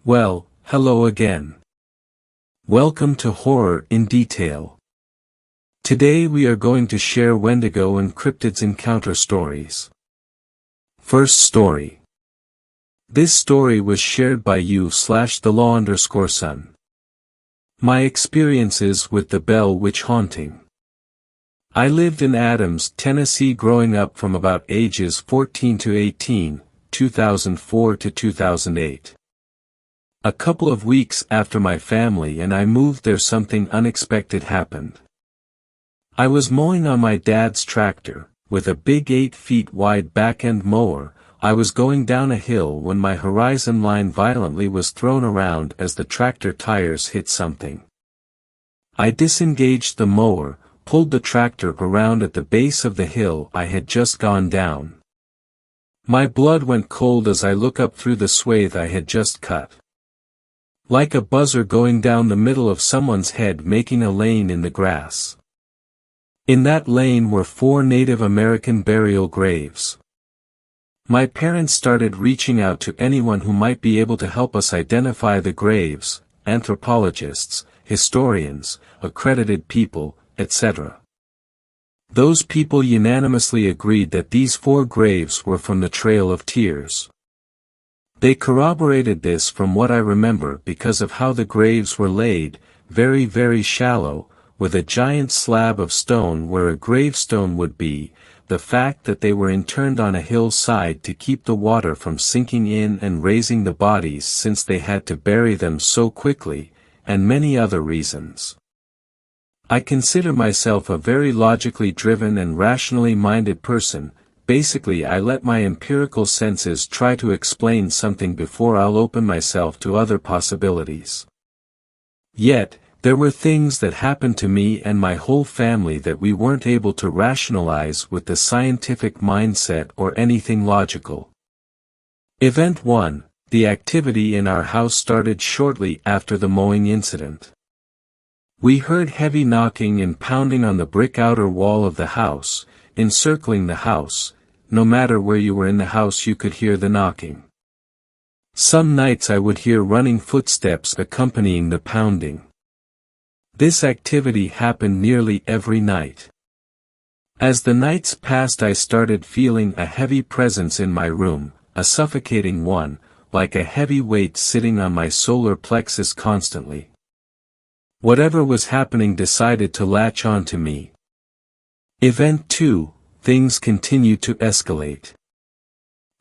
Well, hello again. Welcome to Horror in Detail. Today we are going to share Wendigo and cryptids encounter stories. First story. This story was shared by you/the_law_son. My experiences with the Bell Witch haunting. I lived in Adams, Tennessee growing up from about ages 14 to 18, 2004 to 2008. A couple of weeks after my family and I moved there, something unexpected happened. I was mowing on my dad's tractor, with a big 8 feet wide back-end mower. I was going down a hill when my horizon line violently was thrown around as the tractor tires hit something. I disengaged the mower, pulled the tractor around at the base of the hill I had just gone down. My blood went cold as I look up through the swathe I had just cut. Like a buzzer going down the middle of someone's head, making a lane in the grass. In that lane were 4 Native American burial graves. My parents started reaching out to anyone who might be able to help us identify the graves, anthropologists, historians, accredited people, etc. Those people unanimously agreed that these 4 graves were from the Trail of Tears. They corroborated this from what I remember because of how the graves were laid, very very shallow, with a giant slab of stone where a gravestone would be, the fact that they were interned on a hillside to keep the water from sinking in and raising the bodies since they had to bury them so quickly, and many other reasons. I consider myself a very logically driven and rationally minded person. Basically, I let my empirical senses try to explain something before I'll open myself to other possibilities. Yet, there were things that happened to me and my whole family that we weren't able to rationalize with the scientific mindset or anything logical. Event 1. The activity in our house started shortly after the mowing incident. We heard heavy knocking and pounding on the brick outer wall of the house, encircling the house. No matter where you were in the house you could hear the knocking. Some nights I would hear running footsteps accompanying the pounding. This activity happened nearly every night. As the nights passed I started feeling a heavy presence in my room, a suffocating one, like a heavy weight sitting on my solar plexus constantly. Whatever was happening decided to latch on to me. Event 2. Things continued to escalate.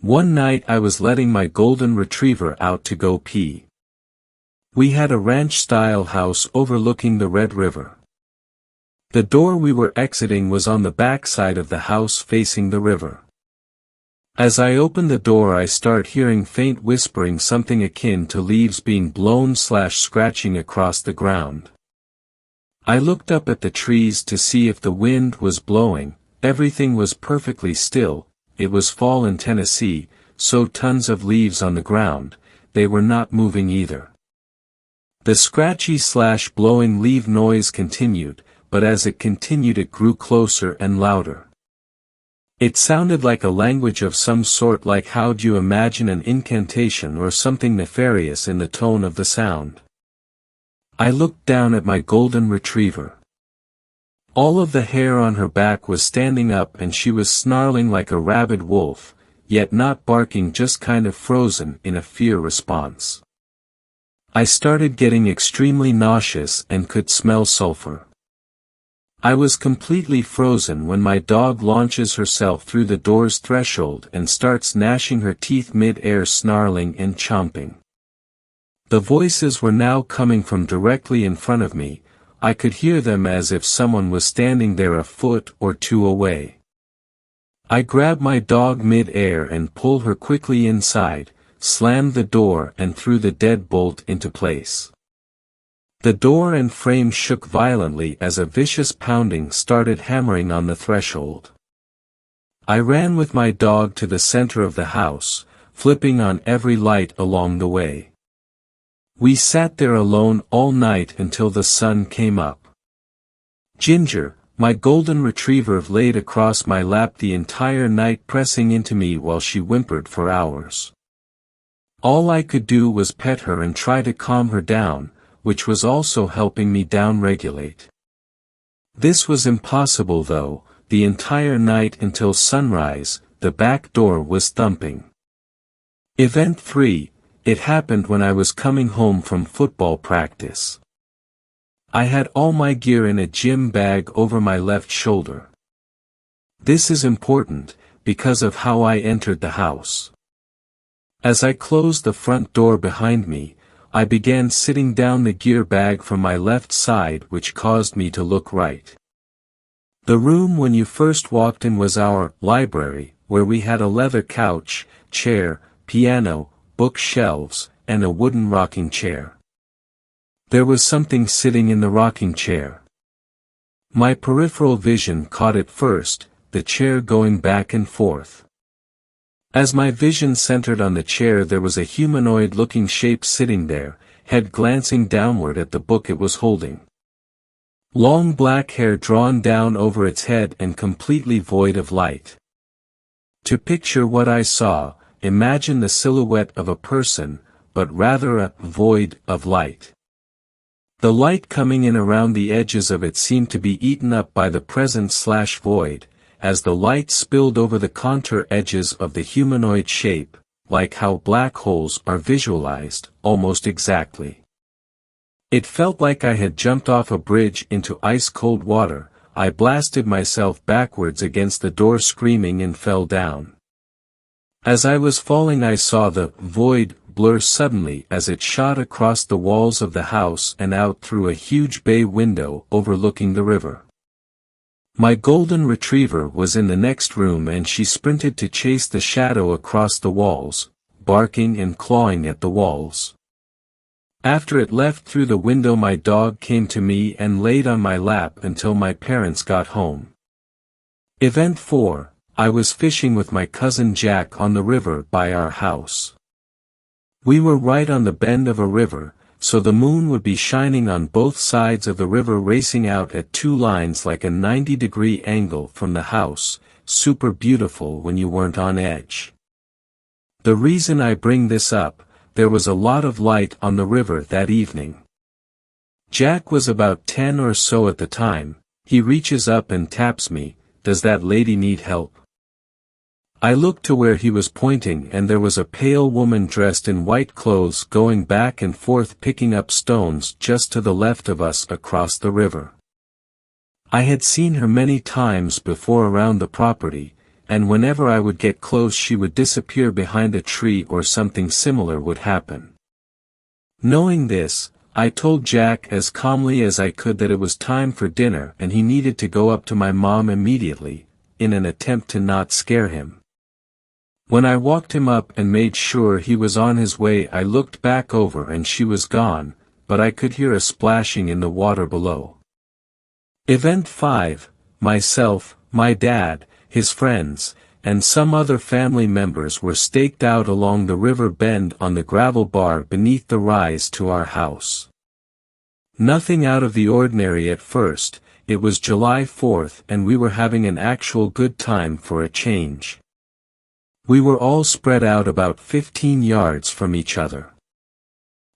One night I was letting my golden retriever out to go pee. We had a ranch-style house overlooking the Red River. The door we were exiting was on the back side of the house facing the river. As I opened the door I start hearing faint whispering, something akin to leaves being blown/scratching across the ground. I looked up at the trees to see if the wind was blowing. Everything was perfectly still. It was fall in Tennessee, so tons of leaves on the ground. They were not moving either. The scratchy/blowing leaf noise continued, but as it continued it grew closer and louder. It sounded like a language of some sort, like how'd you imagine an incantation or something nefarious in the tone of the sound. I looked down at my golden retriever. All of the hair on her back was standing up and she was snarling like a rabid wolf, yet not barking, just kind of frozen in a fear response. I started getting extremely nauseous and could smell sulfur. I was completely frozen when my dog launches herself through the door's threshold and starts gnashing her teeth mid-air, snarling and chomping. The voices were now coming from directly in front of me. I could hear them as if someone was standing there a foot or 2 away. I grabbed my dog mid-air and pulled her quickly inside, slammed the door and threw the deadbolt into place. The door and frame shook violently as a vicious pounding started hammering on the threshold. I ran with my dog to the center of the house, flipping on every light along the way. We sat there alone all night until the sun came up. Ginger, my golden retriever, laid across my lap the entire night, pressing into me while she whimpered for hours. All I could do was pet her and try to calm her down, which was also helping me down-regulate. This was impossible though. The entire night until sunrise, the back door was thumping. Event 3, it happened when I was coming home from football practice. I had all my gear in a gym bag over my left shoulder. This is important, because of how I entered the house. As I closed the front door behind me, I began sitting down the gear bag from my left side, which caused me to look right. The room when you first walked in was our library, where we had a leather couch, chair, piano, bookshelves, and a wooden rocking chair. There was something sitting in the rocking chair. My peripheral vision caught it first, the chair going back and forth. As my vision centered on the chair, there was a humanoid-looking shape sitting there, head glancing downward at the book it was holding. Long black hair drawn down over its head and completely void of light. To picture what I saw, imagine the silhouette of a person, but rather a void of light. The light coming in around the edges of it seemed to be eaten up by the present/void, as the light spilled over the contour edges of the humanoid shape, like how black holes are visualized, almost exactly. It felt like I had jumped off a bridge into ice-cold water. I blasted myself backwards against the door screaming and fell down. As I was falling, I saw the void blur suddenly as it shot across the walls of the house and out through a huge bay window overlooking the river. My golden retriever was in the next room and she sprinted to chase the shadow across the walls, barking and clawing at the walls. After it left through the window, my dog came to me and laid on my lap until my parents got home. Event 4, I was fishing with my cousin Jack on the river by our house. We were right on the bend of a river, so the moon would be shining on both sides of the river, racing out at two lines like a 90-degree angle from the house, super beautiful when you weren't on edge. The reason I bring this up, there was a lot of light on the river that evening. Jack was about 10 or so at the time. He reaches up and taps me, "Does that lady need help?" I looked to where he was pointing and there was a pale woman dressed in white clothes going back and forth picking up stones just to the left of us across the river. I had seen her many times before around the property, and whenever I would get close she would disappear behind a tree or something similar would happen. Knowing this, I told Jack as calmly as I could that it was time for dinner and he needed to go up to my mom immediately, in an attempt to not scare him. When I walked him up and made sure he was on his way, I looked back over and she was gone, but I could hear a splashing in the water below. Event 5, myself, my dad, his friends, and some other family members were staked out along the river bend on the gravel bar beneath the rise to our house. Nothing out of the ordinary at first. It was July 4th and we were having an actual good time for a change. We were all spread out about 15 yards from each other.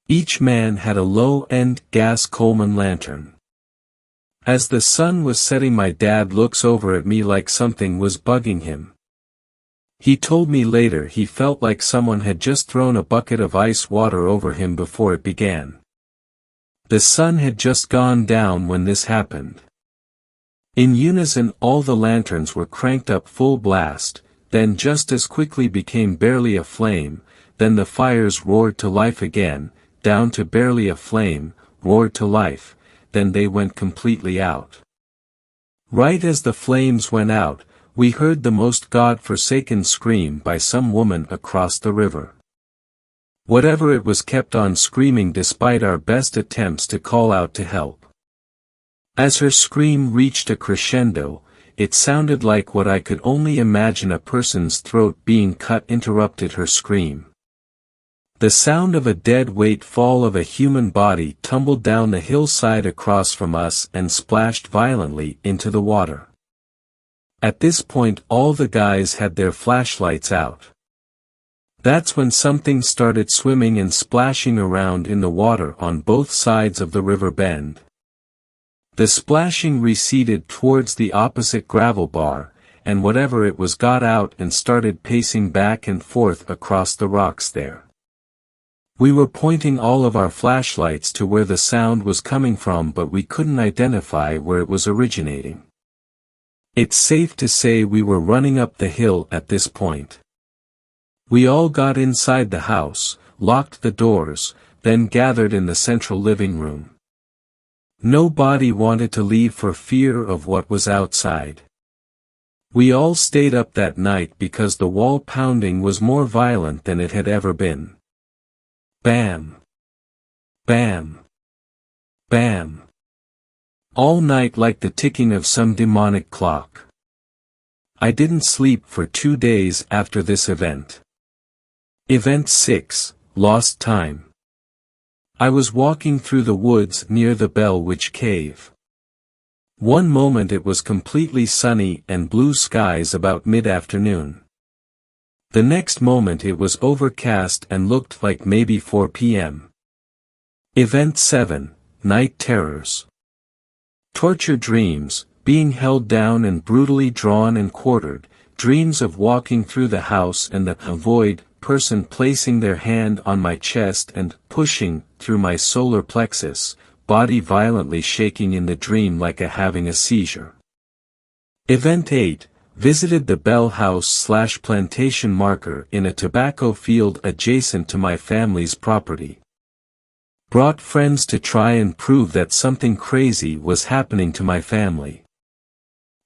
Each man had a low-end gas Coleman lantern. As the sun was setting, my dad looks over at me like something was bugging him. He told me later he felt like someone had just thrown a bucket of ice water over him before it began. The sun had just gone down when this happened. In unison all the lanterns were cranked up full blast, then just as quickly became barely a flame, then the fires roared to life again, down to barely a flame, roared to life, then they went completely out. Right as the flames went out, we heard the most God-forsaken scream by some woman across the river. Whatever it was kept on screaming despite our best attempts to call out to help. As her scream reached a crescendo, it sounded like what I could only imagine a person's throat being cut interrupted her scream. The sound of a dead weight fall of a human body tumbled down the hillside across from us and splashed violently into the water. At this point all the guys had their flashlights out. That's when something started swimming and splashing around in the water on both sides of the river bend. The splashing receded towards the opposite gravel bar, and whatever it was got out and started pacing back and forth across the rocks there. We were pointing all of our flashlights to where the sound was coming from, but we couldn't identify where it was originating. It's safe to say we were running up the hill at this point. We all got inside the house, locked the doors, then gathered in the central living room. Nobody wanted to leave for fear of what was outside. We all stayed up that night because the wall pounding was more violent than it had ever been. Bam! Bam! Bam! All night, like the ticking of some demonic clock. I didn't sleep for 2 days after this event. Event 6, Lost Time. I was walking through the woods near the Bell Witch Cave. One moment it was completely sunny and blue skies about mid-afternoon. The next moment it was overcast and looked like maybe 4 p.m. Event 7, Night Terrors. Torture dreams, being held down and brutally drawn and quartered, dreams of walking through the house and the void person placing their hand on my chest and pushing through my solar plexus, body violently shaking in the dream like having a seizure. Event 8, visited the Bell House/plantation marker in a tobacco field adjacent to my family's property. Brought friends to try and prove that something crazy was happening to my family.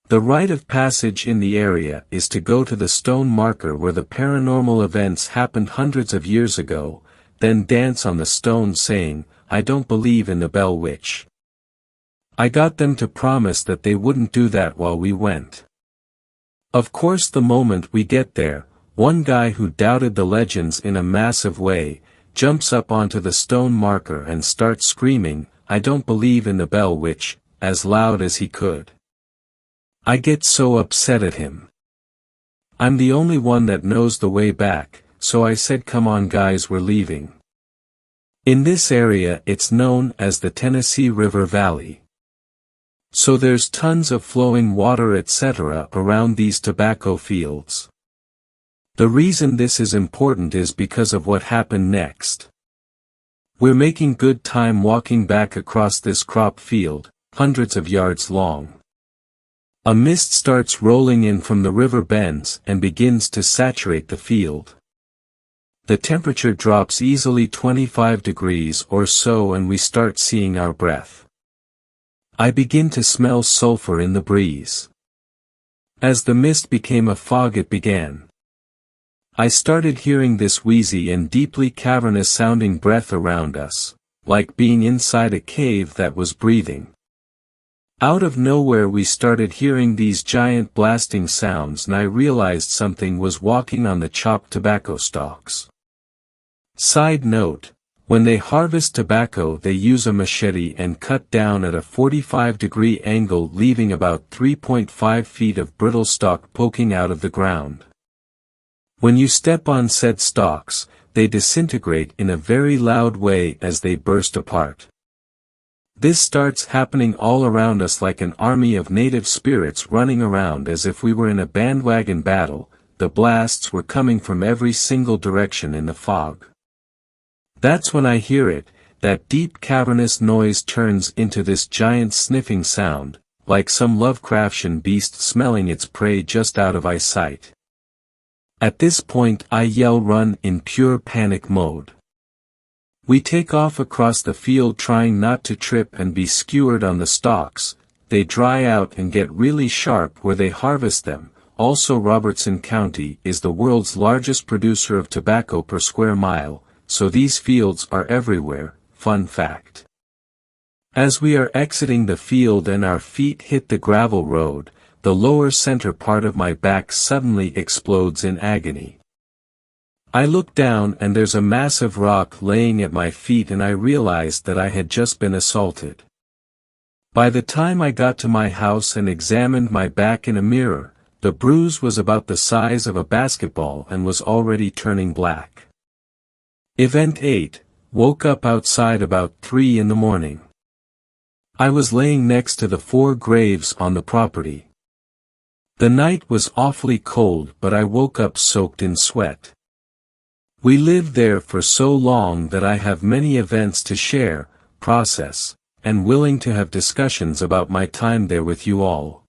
The rite of passage in the area is to go to the stone marker where the paranormal events happened hundreds of years ago, then dance on the stone saying, "I don't believe in the Bell Witch." I got them to promise that they wouldn't do that while we went. Of course, the moment we get there, one guy who doubted the legends in a massive way, jumps up onto the stone marker and starts screaming, "I don't believe in the Bell Witch," as loud as he could. I get so upset at him. I'm the only one that knows the way back, so I said, "Come on guys, we're leaving." In this area it's known as the Tennessee River Valley. So there's tons of flowing water etc. around these tobacco fields. The reason this is important is because of what happened next. We're making good time walking back across this crop field, hundreds of yards long. A mist starts rolling in from the river bends and begins to saturate the field. The temperature drops easily 25 degrees or so and we start seeing our breath. I begin to smell sulfur in the breeze. As the mist became a fog it began. I started hearing this wheezy and deeply cavernous sounding breath around us, like being inside a cave that was breathing. Out of nowhere we started hearing these giant blasting sounds and I realized something was walking on the chopped tobacco stalks. Side note, when they harvest tobacco they use a machete and cut down at a 45-degree angle, leaving about 3.5 feet of brittle stalk poking out of the ground. When you step on said stalks, they disintegrate in a very loud way as they burst apart. This starts happening all around us like an army of native spirits running around as if we were in a bandwagon battle. The blasts were coming from every single direction in the fog. That's when I hear it, that deep cavernous noise turns into this giant sniffing sound, like some Lovecraftian beast smelling its prey just out of eyesight. At this point I yell run in pure panic mode. We take off across the field trying not to trip and be skewered on the stalks. They dry out and get really sharp where they harvest them. Also, Robertson County is the world's largest producer of tobacco per square mile, so these fields are everywhere. Fun fact. As we are exiting the field and our feet hit the gravel road, the lower center part of my back suddenly explodes in agony. I look down and there's a massive rock laying at my feet and I realized that I had just been assaulted. By the time I got to my house and examined my back in a mirror, The bruise was about the size of a basketball and was already turning black. Event 8. Woke up outside about 3 in the morning. I was laying next to the 4 graves on the property. The night was awfully cold, but I woke up soaked in sweat. We lived there for so long that I have many events to share, process, and willing to have discussions about my time there with you all.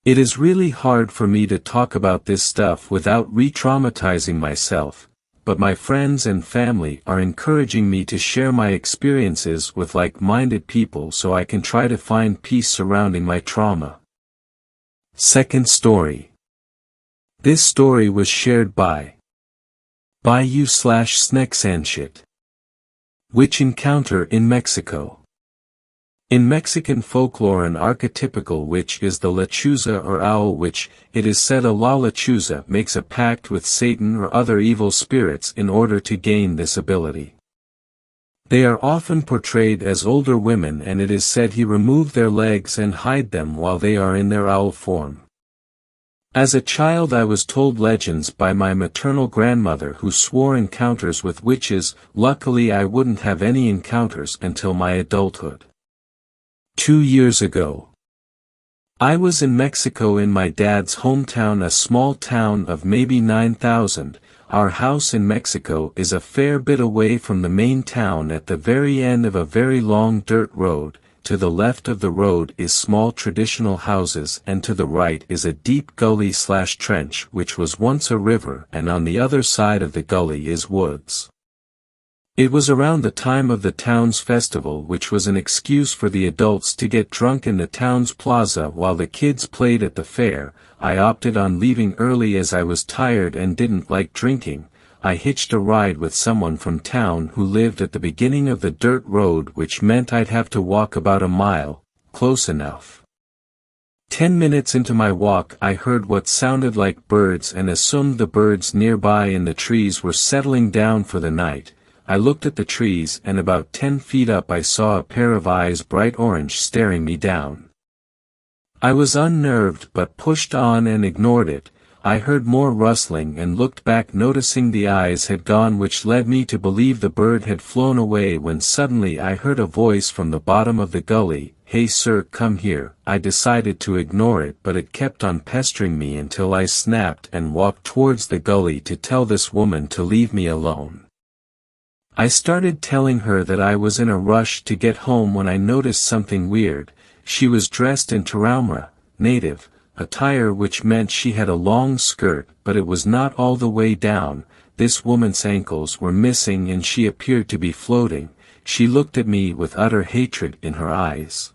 It is really hard for me to talk about this stuff without re-traumatizing myself, but my friends and family are encouraging me to share my experiences with like-minded people so I can try to find peace surrounding my trauma. Second story. This story was shared by you/Snexanshit. Witch encounter in Mexico. In Mexican folklore, an archetypical witch is the lechuza or owl witch. It is said a la lechuza makes a pact with Satan or other evil spirits in order to gain this ability. They are often portrayed as older women, and it is said he removed their legs and hide them while they are in their owl form. As a child I was told legends by my maternal grandmother who swore encounters with witches. Luckily I wouldn't have any encounters until my adulthood. 2 years ago. I was in Mexico in my dad's hometown, a small town of maybe 9,000. Our house in Mexico is a fair bit away from the main town at the very end of a very long dirt road. To the left of the road is small traditional houses, and to the right is a deep gully/trench which was once a river, and on the other side of the gully is woods. It was around the time of the town's festival, which was an excuse for the adults to get drunk in the town's plaza while the kids played at the fair. I opted on leaving early as I was tired and didn't like drinking. I hitched a ride with someone from town who lived at the beginning of the dirt road, which meant I'd have to walk about a mile, close enough. 10 minutes into my walk I heard what sounded like birds and assumed the birds nearby in the trees were settling down for the night. I looked at the trees, and about 10 feet up I saw a pair of eyes bright orange staring me down. I was unnerved but pushed on and ignored it. I heard more rustling and looked back, noticing the eyes had gone, which led me to believe the bird had flown away, when suddenly I heard a voice from the bottom of the gully, "Hey sir, come here." I decided to ignore it, but it kept on pestering me until I snapped and walked towards the gully to tell this woman to leave me alone. I started telling her that I was in a rush to get home when I noticed something weird. She was dressed in Tarahumara, native attire, which meant she had a long skirt, but it was not all the way down. This woman's ankles were missing and she appeared to be floating. She looked at me with utter hatred in her eyes.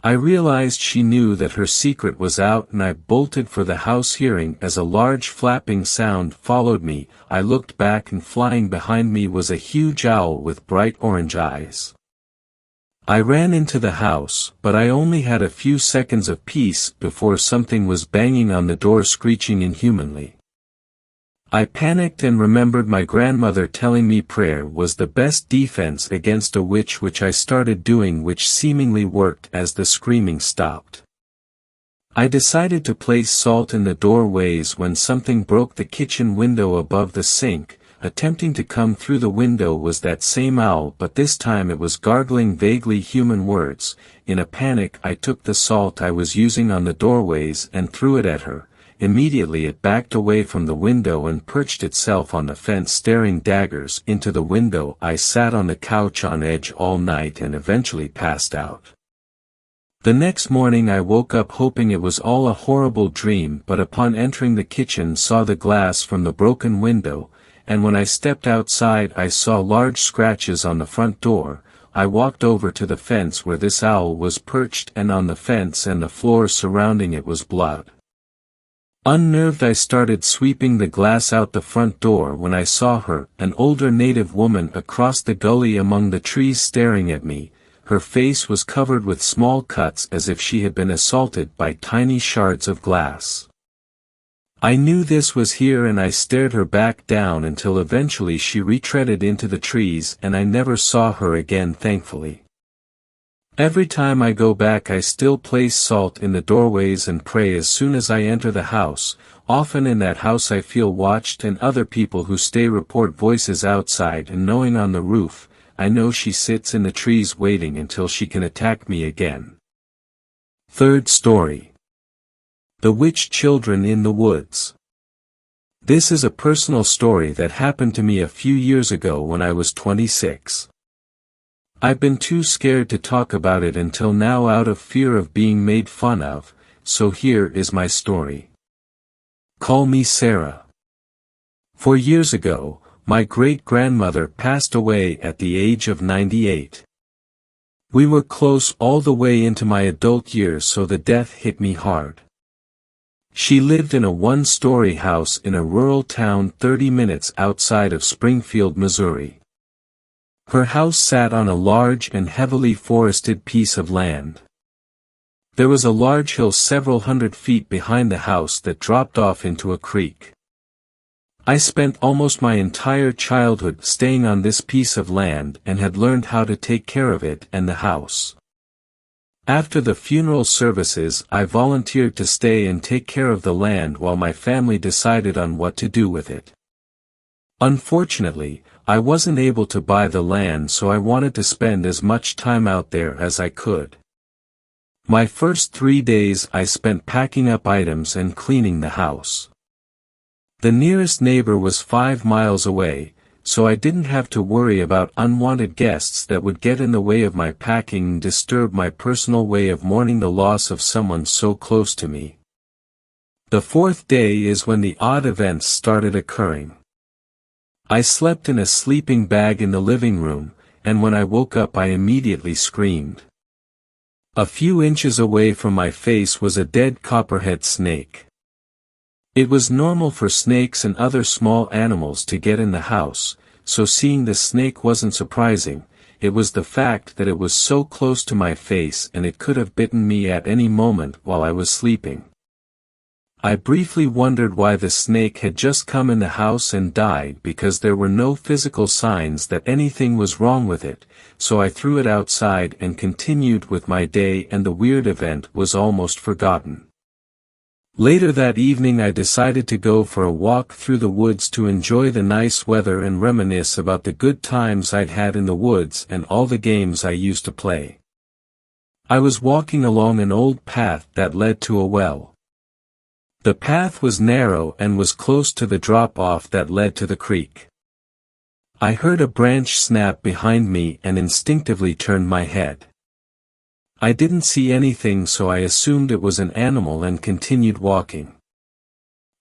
I realized she knew that her secret was out, and I bolted for the house, hearing as a large flapping sound followed me. I looked back, and flying behind me was a huge owl with bright orange eyes. I ran into the house, but I only had a few seconds of peace before something was banging on the door, screeching inhumanly. I panicked and remembered my grandmother telling me prayer was the best defense against a witch, which I started doing, which seemingly worked as the screaming stopped. I decided to place salt in the doorways when something broke the kitchen window above the sink. Attempting to come through the window was that same owl, but this time it was gargling vaguely human words. In a panic I took the salt I was using on the doorways and threw it at her. Immediately it backed away from the window and perched itself on the fence, staring daggers into the window. I sat on the couch on edge all night and eventually passed out. The next morning I woke up hoping it was all a horrible dream, but upon entering the kitchen saw the glass from the broken window, and when I stepped outside I saw large scratches on the front door. I walked over to the fence where this owl was perched, and on the fence and the floor surrounding it was blood. Unnerved I started sweeping the glass out the front door when I saw her, an older native woman, across the gully among the trees staring at me. Her face was covered with small cuts as if she had been assaulted by tiny shards of glass. I knew this was here, and I stared her back down until eventually she retreaded into the trees, and I never saw her again, thankfully. Every time I go back I still place salt in the doorways and pray as soon as I enter the house. Often in that house I feel watched, and other people who stay report voices outside, and knowing on the roof, I know she sits in the trees waiting until she can attack me again. Third story. The Witch Children in the Woods. This is a personal story that happened to me a few years ago when I was 26. I've been too scared to talk about it until now out of fear of being made fun of, so here is my story. Call me Sarah. 4 years ago, my great-grandmother passed away at the age of 98. We were close all the way into my adult years, so the death hit me hard. She lived in a one-story house in a rural town 30 minutes outside of Springfield, Missouri. Her house sat on a large and heavily forested piece of land. There was a large hill several hundred feet behind the house that dropped off into a creek. I spent almost my entire childhood staying on this piece of land and had learned how to take care of it and the house. After the funeral services, I volunteered to stay and take care of the land while my family decided on what to do with it. Unfortunately, I wasn't able to buy the land, so I wanted to spend as much time out there as I could. My first 3 days I spent packing up items and cleaning the house. The nearest neighbor was 5 miles away, so I didn't have to worry about unwanted guests that would get in the way of my packing and disturb my personal way of mourning the loss of someone so close to me. The 4th day is when the odd events started occurring. I slept in a sleeping bag in the living room, and when I woke up I immediately screamed. A few inches away from my face was a dead copperhead snake. It was normal for snakes and other small animals to get in the house, so seeing the snake wasn't surprising. It was the fact that it was so close to my face and it could have bitten me at any moment while I was sleeping. I briefly wondered why the snake had just come in the house and died, because there were no physical signs that anything was wrong with it, so I threw it outside and continued with my day, and the weird event was almost forgotten. Later that evening I decided to go for a walk through the woods to enjoy the nice weather and reminisce about the good times I'd had in the woods and all the games I used to play. I was walking along an old path that led to a well. The path was narrow and was close to the drop-off that led to the creek. I heard a branch snap behind me and instinctively turned my head. I didn't see anything, so I assumed it was an animal and continued walking.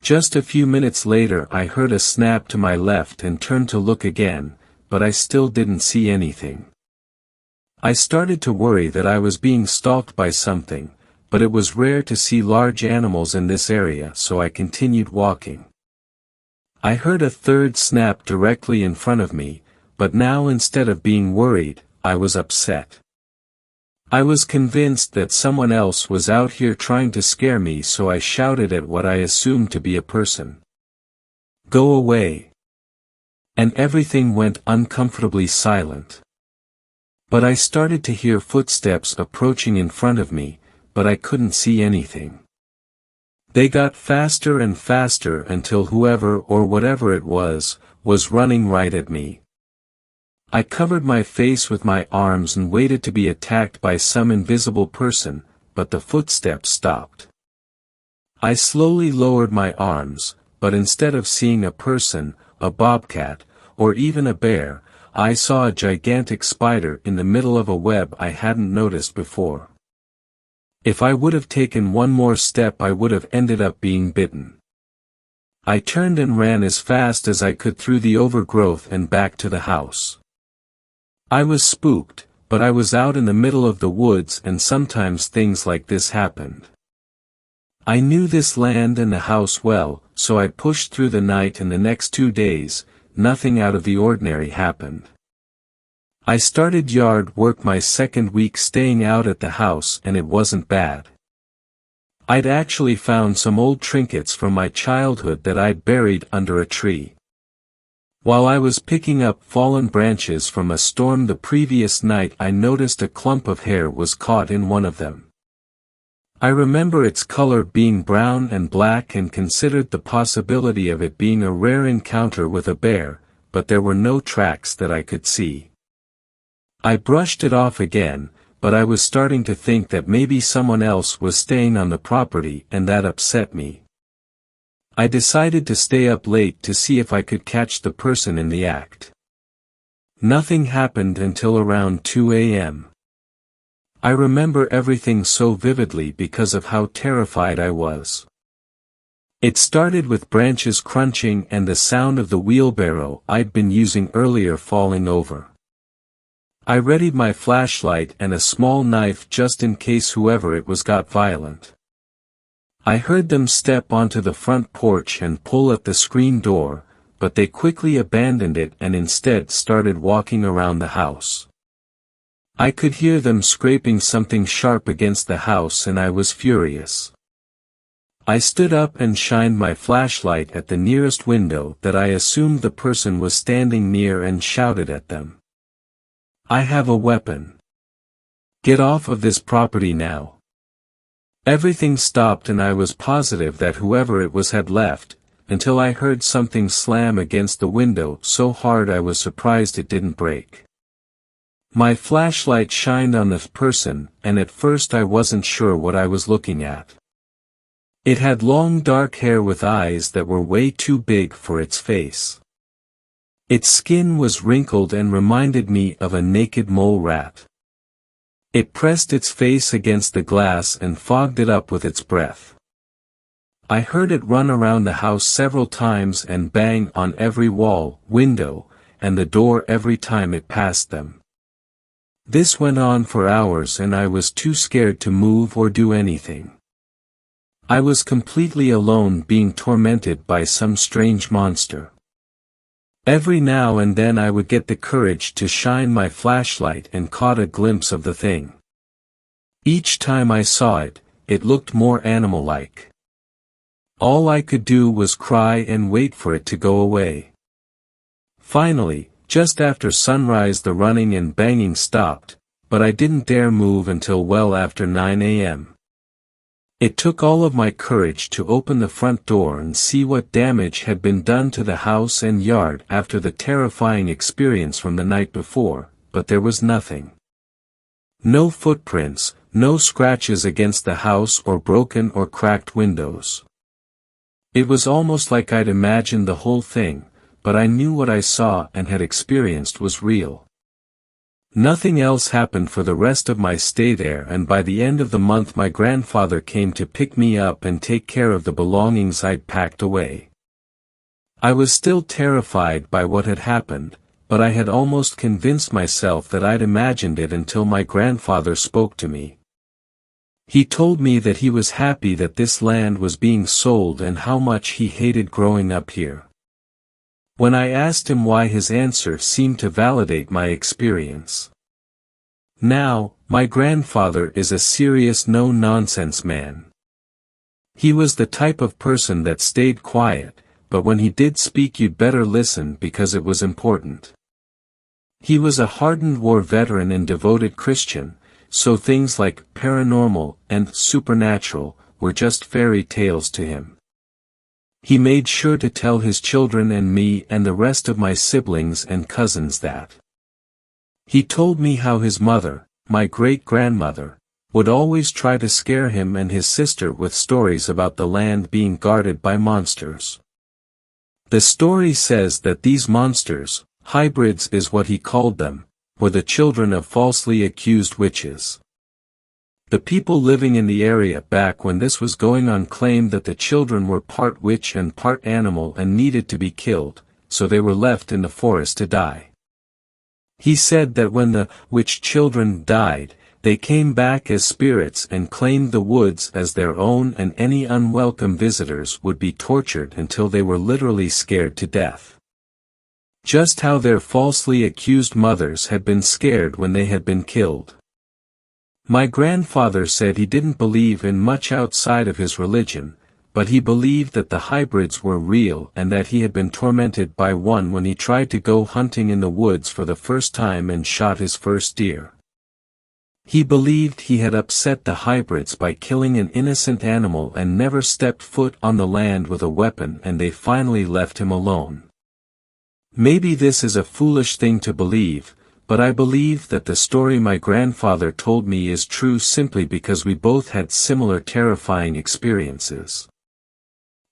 Just a few minutes later I heard a snap to my left and turned to look again, but I still didn't see anything. I started to worry that I was being stalked by something, but it was rare to see large animals in this area, so I continued walking. I heard a third snap directly in front of me, but now instead of being worried, I was upset. I was convinced that someone else was out here trying to scare me, so I shouted at what I assumed to be a person. "Go away!" And everything went uncomfortably silent. But I started to hear footsteps approaching in front of me, but I couldn't see anything. They got faster and faster until whoever or whatever it was running right at me. I covered my face with my arms and waited to be attacked by some invisible person, but the footsteps stopped. I slowly lowered my arms, but instead of seeing a person, a bobcat, or even a bear, I saw a gigantic spider in the middle of a web I hadn't noticed before. If I would have taken one more step I would have ended up being bitten. I turned and ran as fast as I could through the overgrowth and back to the house. I was spooked, but I was out in the middle of the woods and sometimes things like this happened. I knew this land and the house well, so I pushed through the night, and the next 2 days, nothing out of the ordinary happened. I started yard work my second week staying out at the house, and it wasn't bad. I'd actually found some old trinkets from my childhood that I'd buried under a tree. While I was picking up fallen branches from a storm the previous night, I noticed a clump of hair was caught in one of them. I remember its color being brown and black and considered the possibility of it being a rare encounter with a bear, but there were no tracks that I could see. I brushed it off again, but I was starting to think that maybe someone else was staying on the property, and that upset me. I decided to stay up late to see if I could catch the person in the act. Nothing happened until around 2 a.m. I remember everything so vividly because of how terrified I was. It started with branches crunching and the sound of the wheelbarrow I'd been using earlier falling over. I readied my flashlight and a small knife just in case whoever it was got violent. I heard them step onto the front porch and pull at the screen door, but they quickly abandoned it and instead started walking around the house. I could hear them scraping something sharp against the house and I was furious. I stood up and shined my flashlight at the nearest window that I assumed the person was standing near and shouted at them. "I have a weapon. Get off of this property now." Everything stopped and I was positive that whoever it was had left, until I heard something slam against the window so hard I was surprised it didn't break. My flashlight shined on the person, and at first I wasn't sure what I was looking at. It had long dark hair with eyes that were way too big for its face. Its skin was wrinkled and reminded me of a naked mole rat. It pressed its face against the glass and fogged it up with its breath. I heard it run around the house several times and bang on every wall, window, and the door every time it passed them. This went on for hours and I was too scared to move or do anything. I was completely alone being tormented by some strange monster. Every now and then I would get the courage to shine my flashlight and caught a glimpse of the thing. Each time I saw it, it looked more animal-like. All I could do was cry and wait for it to go away. Finally, just after sunrise the running and banging stopped, but I didn't dare move until well after 9 a.m. It took all of my courage to open the front door and see what damage had been done to the house and yard after the terrifying experience from the night before, but there was nothing. No footprints, no scratches against the house or broken or cracked windows. It was almost like I'd imagined the whole thing, but I knew what I saw and had experienced was real. Nothing else happened for the rest of my stay there, and by the end of the month my grandfather came to pick me up and take care of the belongings I'd packed away. I was still terrified by what had happened, but I had almost convinced myself that I'd imagined it until my grandfather spoke to me. He told me that he was happy that this land was being sold and how much he hated growing up here. When I asked him why, his answer seemed to validate my experience. Now, my grandfather is a serious no-nonsense man. He was the type of person that stayed quiet, but when he did speak you'd better listen because it was important. He was a hardened war veteran and devoted Christian, so things like paranormal and supernatural were just fairy tales to him. He made sure to tell his children and me and the rest of my siblings and cousins that. He told me how his mother, my great-grandmother, would always try to scare him and his sister with stories about the land being guarded by monsters. The story says that these monsters, hybrids is what he called them, were the children of falsely accused witches. The people living in the area back when this was going on claimed that the children were part witch and part animal and needed to be killed, so they were left in the forest to die. He said that when the witch children died, they came back as spirits and claimed the woods as their own, and any unwelcome visitors would be tortured until they were literally scared to death. Just how their falsely accused mothers had been scared when they had been killed. My grandfather said he didn't believe in much outside of his religion, but he believed that the hybrids were real and that he had been tormented by one when he tried to go hunting in the woods for the first time and shot his first deer. He believed he had upset the hybrids by killing an innocent animal and never stepped foot on the land with a weapon, and they finally left him alone. Maybe this is a foolish thing to believe, but I believe that the story my grandfather told me is true simply because we both had similar terrifying experiences.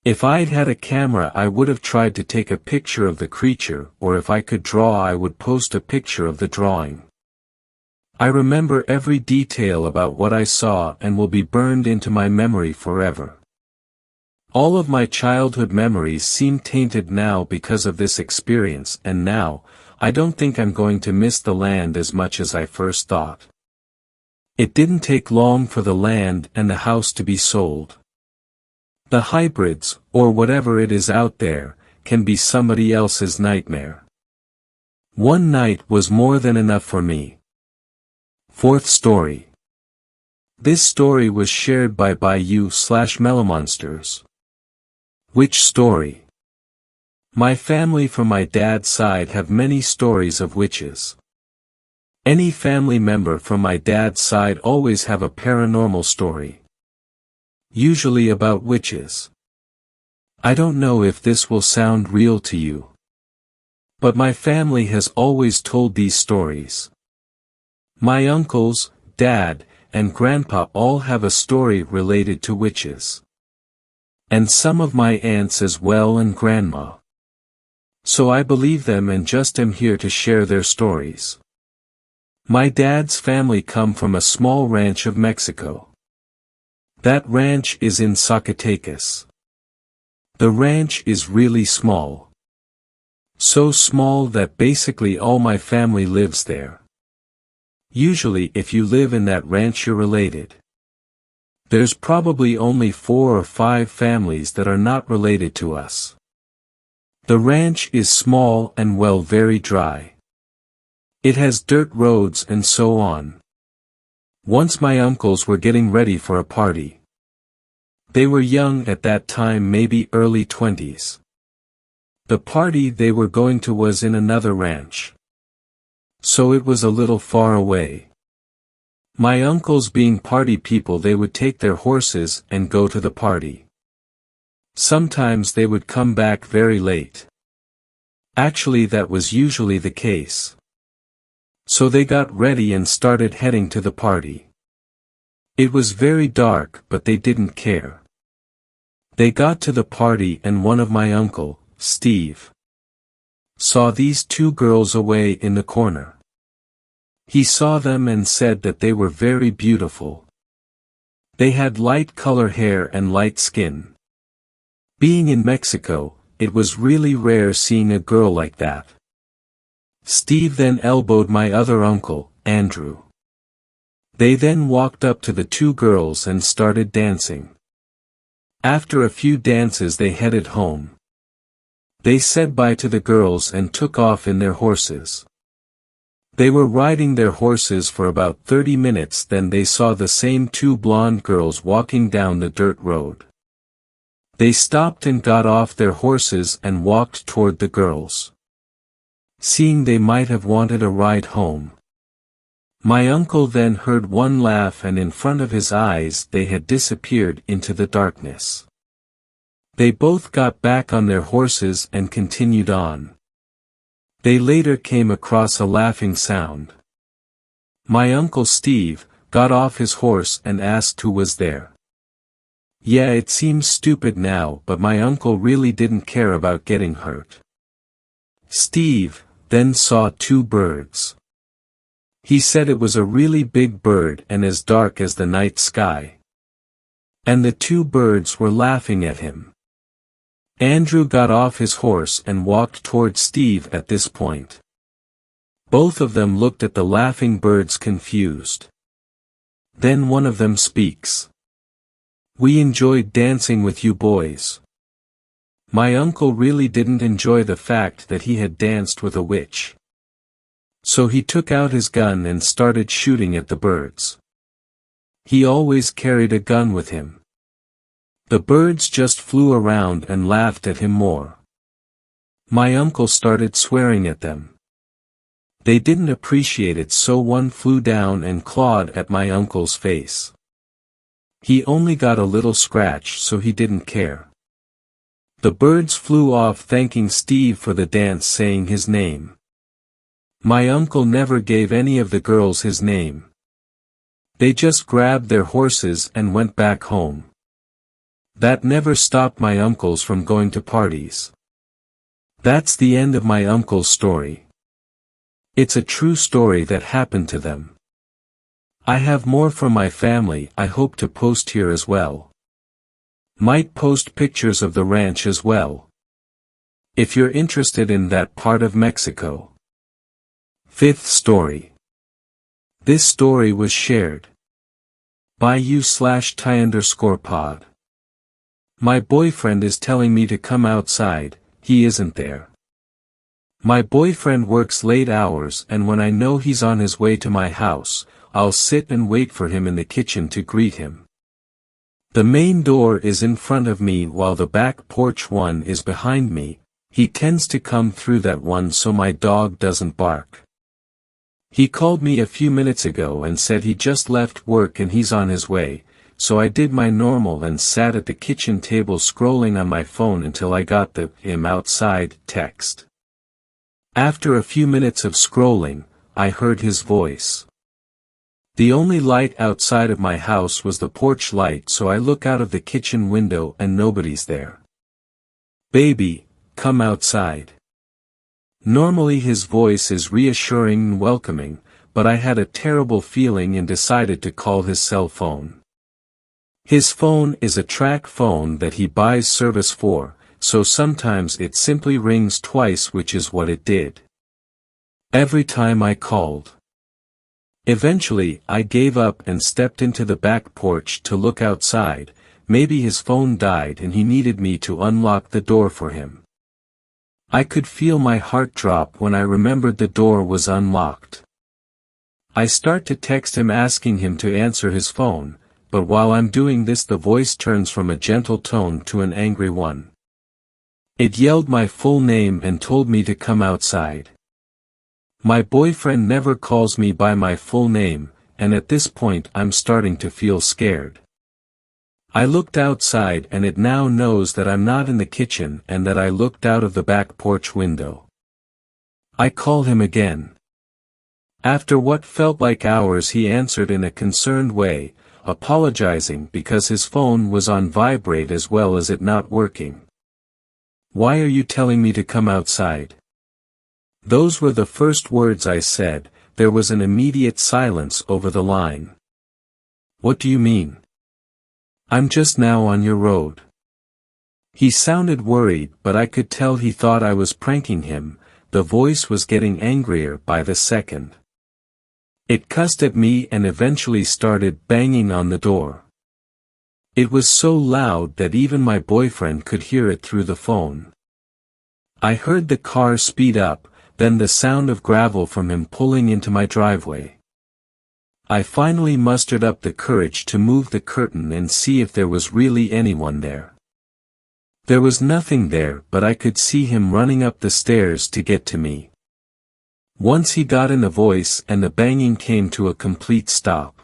If I'd had a camera I would have tried to take a picture of the creature, or if I could draw I would post a picture of the drawing. I remember every detail about what I saw and will be burned into my memory forever. All of my childhood memories seem tainted now because of this experience, and now, I don't think I'm going to miss the land as much as I first thought. It didn't take long for the land and the house to be sold. The hybrids, or whatever it is out there, can be somebody else's nightmare. One night was more than enough for me. Fourth story. This story was shared by you/Melomonsters. Which story? My family from my dad's side have many stories of witches. Any family member from my dad's side always have a paranormal story. Usually about witches. I don't know if this will sound real to you. But my family has always told these stories. My uncles, dad, and grandpa all have a story related to witches. And some of my aunts as well, and grandma. So I believe them and just am here to share their stories. My dad's family come from a small ranch of Mexico. That ranch is in Zacatecas. The ranch is really small. So small that basically all my family lives there. Usually if you live in that ranch you're related. There's probably only 4 or 5 families that are not related to us. The ranch is small and very dry. It has dirt roads and so on. Once my uncles were getting ready for a party. They were young at that time, maybe early 20s. The party they were going to was in another ranch. So it was a little far away. My uncles being party people, they would take their horses and go to the party. Sometimes they would come back very late. Actually, that was usually the case. So they got ready and started heading to the party. It was very dark, but they didn't care. They got to the party and one of my uncle, Steve, saw these 2 girls away in the corner. He saw them and said that they were very beautiful. They had light color hair and light skin. Being in Mexico, it was really rare seeing a girl like that. Steve then elbowed my other uncle, Andrew. They then walked up to the 2 girls and started dancing. After a few dances they headed home. They said bye to the girls and took off in their horses. They were riding their horses for about 30 minutes, then they saw the same 2 blonde girls walking down the dirt road. They stopped and got off their horses and walked toward the girls. Seeing they might have wanted a ride home. My uncle then heard one laugh, and in front of his eyes they had disappeared into the darkness. They both got back on their horses and continued on. They later came across a laughing sound. My uncle Steve got off his horse and asked who was there. Yeah, it seems stupid now, but my uncle really didn't care about getting hurt. Steve then saw 2 birds. He said it was a really big bird and as dark as the night sky. And the 2 birds were laughing at him. Andrew got off his horse and walked toward Steve at this point. Both of them looked at the laughing birds confused. Then one of them speaks. "We enjoyed dancing with you boys." My uncle really didn't enjoy the fact that he had danced with a witch. So he took out his gun and started shooting at the birds. He always carried a gun with him. The birds just flew around and laughed at him more. My uncle started swearing at them. They didn't appreciate it, so one flew down and clawed at my uncle's face. He only got a little scratch, so he didn't care. The birds flew off thanking Steve for the dance, saying his name. My uncle never gave any of the girls his name. They just grabbed their horses and went back home. That never stopped my uncles from going to parties. That's the end of my uncle's story. It's a true story that happened to them. I have more from my family I hope to post here as well. Might post pictures of the ranch as well, if you're interested in that part of Mexico. Fifth story. This story was shared by you/Ty_pod. My boyfriend is telling me to come outside, he isn't there. My boyfriend works late hours, and when I know he's on his way to my house, I'll sit and wait for him in the kitchen to greet him. The main door is in front of me while the back porch one is behind me. He tends to come through that one so my dog doesn't bark. He called me a few minutes ago and said he just left work and he's on his way, so I did my normal and sat at the kitchen table scrolling on my phone until I got the "him outside" text. After a few minutes of scrolling, I heard his voice. The only light outside of my house was the porch light, so I look out of the kitchen window and nobody's there. "Baby, come outside." Normally his voice is reassuring and welcoming, but I had a terrible feeling and decided to call his cell phone. His phone is a track phone that he buys service for, so sometimes it simply rings twice, which is what it did every time I called. Eventually, I gave up and stepped into the back porch to look outside. Maybe his phone died and he needed me to unlock the door for him. I could feel my heart drop when I remembered the door was unlocked. I start to text him asking him to answer his phone, but while I'm doing this the voice turns from a gentle tone to an angry one. It yelled my full name and told me to come outside. My boyfriend never calls me by my full name, and at this point I'm starting to feel scared. I looked outside and it now knows that I'm not in the kitchen and that I looked out of the back porch window. I call him again. After what felt like hours he answered in a concerned way, apologizing because his phone was on vibrate as well as it not working. "Why are you telling me to come outside?" Those were the first words I said. There was an immediate silence over the line. "What do you mean?" "I'm just now on your road." He sounded worried, but I could tell he thought I was pranking him. The voice was getting angrier by the second. It cussed at me and eventually started banging on the door. It was so loud that even my boyfriend could hear it through the phone. I heard the car speed up, then the sound of gravel from him pulling into my driveway. I finally mustered up the courage to move the curtain and see if there was really anyone there. There was nothing there, but I could see him running up the stairs to get to me. Once he got in the voice and the banging came to a complete stop.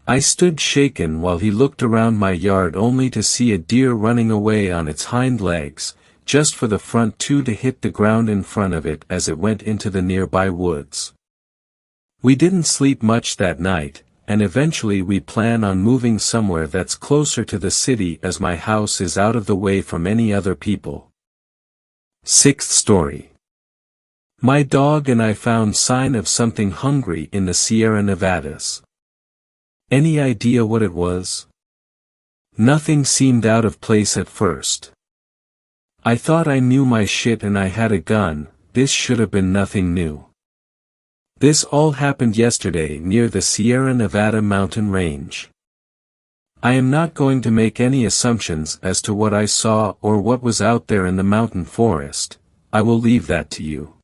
I stood shaken while he looked around my yard only to see a deer running away on its hind legs, just for the front two to hit the ground in front of it as it went into the nearby woods. We didn't sleep much that night, and eventually we plan on moving somewhere that's closer to the city as my house is out of the way from any other people. Sixth story. My dog and I found sign of something hungry in the Sierra Nevadas. Any idea what it was? Nothing seemed out of place at first. I thought I knew my shit and I had a gun. This should have been nothing new. This all happened yesterday near the Sierra Nevada mountain range. I am not going to make any assumptions as to what I saw or what was out there in the mountain forest. I will leave that to you.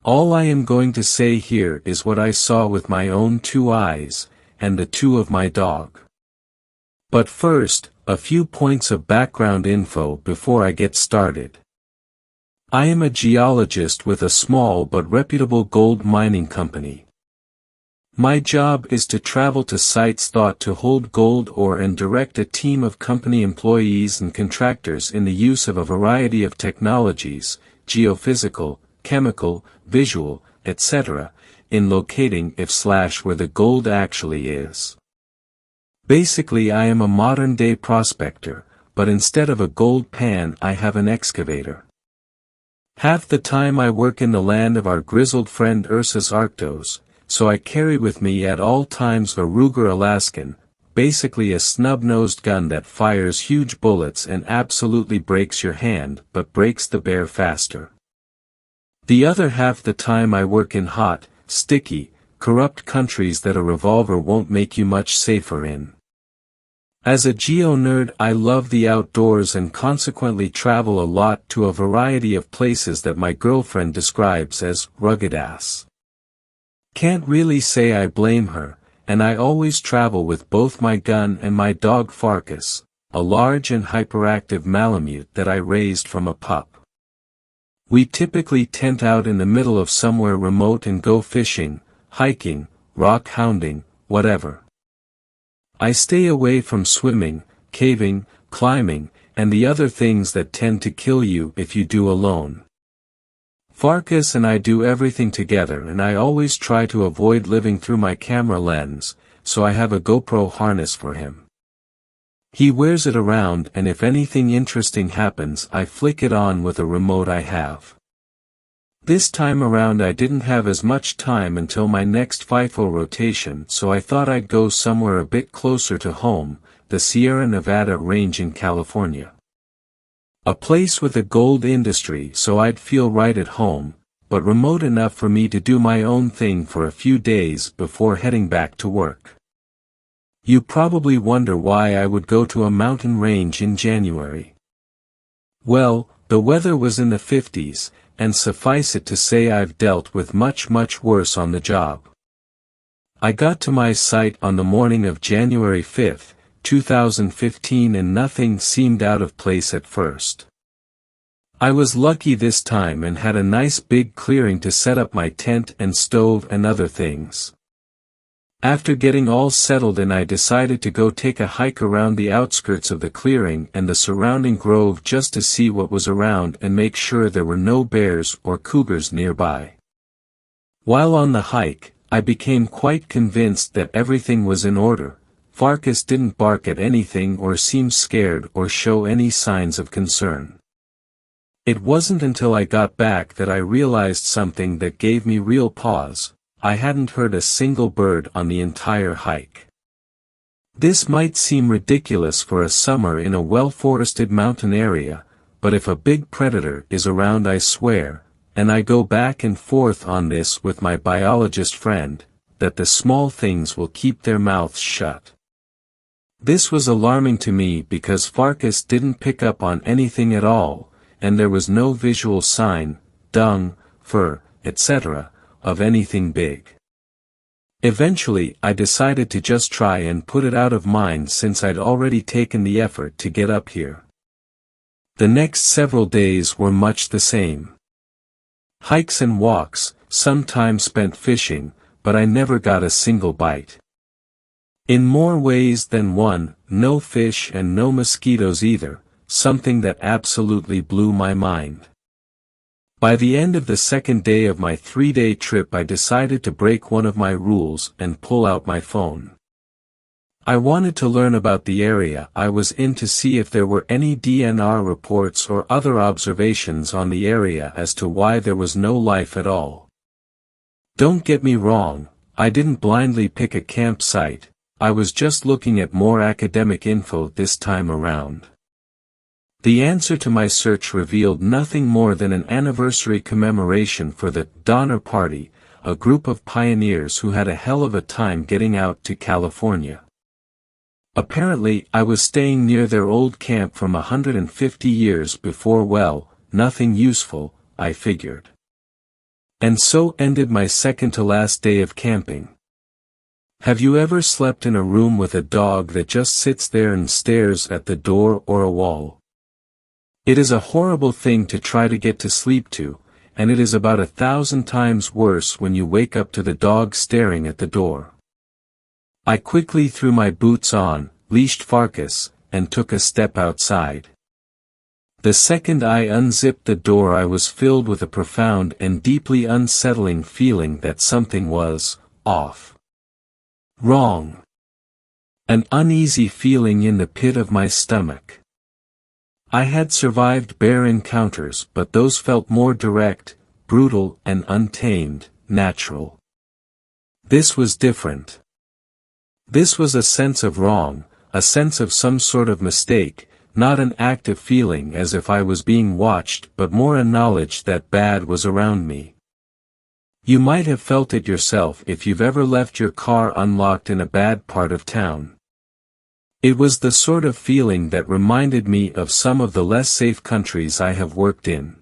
All I am going to say here is what I saw with my own two eyes, and the two of my dog. But first, A few points of background info before I get started. I am a geologist with a small but reputable gold mining company. My job is to travel to sites thought to hold gold ore and direct a team of company employees and contractors in the use of a variety of technologies, geophysical, chemical, visual, etc., in locating if/where the gold actually is. Basically, I am a modern-day prospector, but instead of a gold pan I have an excavator. Half the time I work in the land of our grizzled friend Ursus Arctos, so I carry with me at all times a Ruger Alaskan, basically a snub-nosed gun that fires huge bullets and absolutely breaks your hand but breaks the bear faster. The other half the time I work in hot, sticky, corrupt countries that a revolver won't make you much safer in. As a geo-nerd, I love the outdoors and consequently travel a lot to a variety of places that my girlfriend describes as rugged-ass. Can't really say I blame her, and I always travel with both my gun and my dog Farkas, a large and hyperactive Malamute that I raised from a pup. We typically tent out in the middle of somewhere remote and go fishing, hiking, rock hounding, whatever. I stay away from swimming, caving, climbing, and the other things that tend to kill you if you do alone. Farkas and I do everything together, and I always try to avoid living through my camera lens, so I have a GoPro harness for him. He wears it around, and if anything interesting happens I flick it on with a remote I have. This time around I didn't have as much time until my next FIFO rotation, so I thought I'd go somewhere a bit closer to home, the Sierra Nevada range in California. A place with a gold industry so I'd feel right at home, but remote enough for me to do my own thing for a few days before heading back to work. You probably wonder why I would go to a mountain range in January. Well, the weather was in the 50s, and suffice it to say I've dealt with much worse on the job. I got to my site on the morning of January 5, 2015, and nothing seemed out of place at first. I was lucky this time and had a nice big clearing to set up my tent and stove and other things. After getting all settled in, I decided to go take a hike around the outskirts of the clearing and the surrounding grove just to see what was around and make sure there were no bears or cougars nearby. While on the hike, I became quite convinced that everything was in order. Farkas didn't bark at anything or seem scared or show any signs of concern. It wasn't until I got back that I realized something that gave me real pause. I hadn't heard a single bird on the entire hike. This might seem ridiculous for a summer in a well-forested mountain area, but if a big predator is around I swear, and I go back and forth on this with my biologist friend, that the small things will keep their mouths shut. This was alarming to me because Farkas didn't pick up on anything at all, and there was no visual sign, dung, fur, etc., of anything big. Eventually I decided to just try and put it out of mind since I'd already taken the effort to get up here. The next several days were much the same. Hikes and walks, some time spent fishing, but I never got a single bite. In more ways than one, no fish and no mosquitoes either, something that absolutely blew my mind. By the end of the second day of my 3-day trip I decided to break one of my rules and pull out my phone. I wanted to learn about the area I was in to see if there were any DNR reports or other observations on the area as to why there was no life at all. Don't get me wrong, I didn't blindly pick a campsite, I was just looking at more academic info this time around. The answer to my search revealed nothing more than an anniversary commemoration for the Donner Party, a group of pioneers who had a hell of a time getting out to California. Apparently, I was staying near their old camp from 150 years before. Well, nothing useful, I figured. And so ended my second to last day of camping. Have you ever slept in a room with a dog that just sits there and stares at the door or a wall? It is a horrible thing to try to get to sleep to, and it is about 1,000 times worse when you wake up to the dog staring at the door. I quickly threw my boots on, leashed Farkas, and took a step outside. The second I unzipped the door I was filled with a profound and deeply unsettling feeling that something was off. Wrong. An uneasy feeling in the pit of my stomach. I had survived bear encounters, but those felt more direct, brutal and untamed, natural. This was different. This was a sense of wrong, a sense of some sort of mistake, not an active feeling as if I was being watched but more a knowledge that bad was around me. You might have felt it yourself if you've ever left your car unlocked in a bad part of town. It was the sort of feeling that reminded me of some of the less safe countries I have worked in.